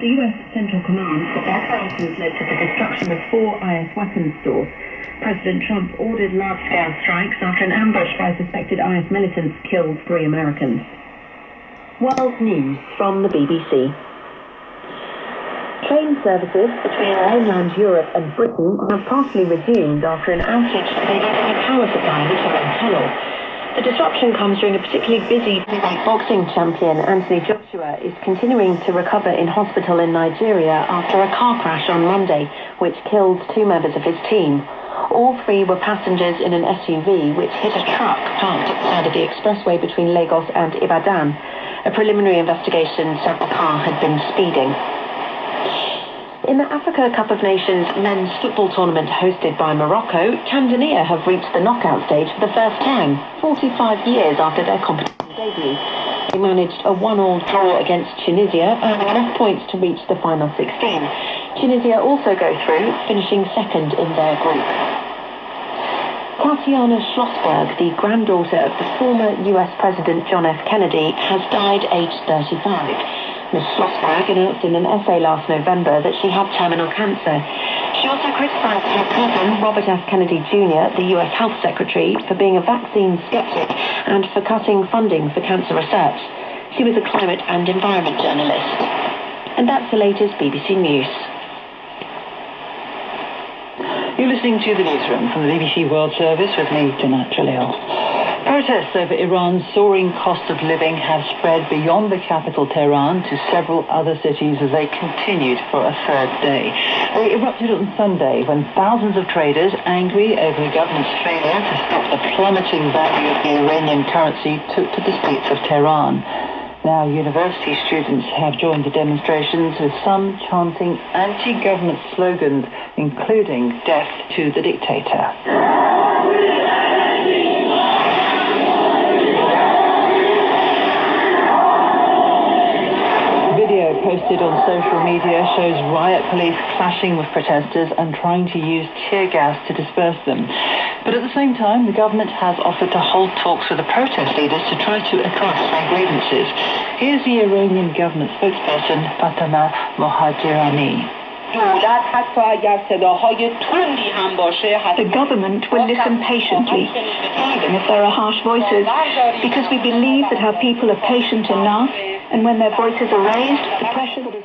The US Central Command said their operations led to the destruction of 4 IS weapons stores. President Trump ordered large-scale strikes after an ambush by suspected IS militants killed 3 Americans. World News from the BBC. Train services between mainland Europe and Britain have partially resumed after an outage related to power supply in the Oman tunnel. The disruption comes during a particularly busy boxing champion. Anthony Joshua is continuing to recover in hospital in Nigeria after a car crash on Monday, which killed 2 members of his team. All 3 were passengers in an SUV which hit a truck parked at the side of the expressway between Lagos and Ibadan. A preliminary investigation said the car had been speeding. In the Africa Cup of Nations men's football tournament hosted by Morocco, Tanzania have reached the knockout stage for the first time, 45 years after their competition debut. They managed a 1-1 draw against Tunisia, earning enough points to reach the final 16. Tunisia also go through, finishing second in their group. Tatiana Schlossberg, the granddaughter of the former US President John F. Kennedy, has died aged 35. Ms. Schlossberg announced in an essay last November that she had terminal cancer. She also criticized her cousin, Robert F. Kennedy Jr., the US Health Secretary, for being a vaccine skeptic and for cutting funding for cancer research. She was a climate and environment journalist. And that's the latest BBC News. You're listening to the newsroom from the BBC World Service with me, Jeanette Jalil. Protests over Iran's soaring cost of living have spread beyond the capital Tehran to several other cities as they continued for a third day. They erupted on Sunday when thousands of traders, angry over the government's failure to stop the plummeting value of the Iranian currency, took to the streets of Tehran. Now, university students have joined the demonstrations, with some chanting anti-government slogans, including "Death to the Dictator." Video posted on social media shows riot police clashing with protesters and trying to use tear gas to disperse them. But at the same time, the government has offered to hold talks with the protest leaders to try to address their grievances. Here's the Iranian government spokesperson, Fatema Mohajirani. The government will listen patiently, even if there are harsh voices, because we believe that our people are patient enough, and when their voices are raised, the pressure that is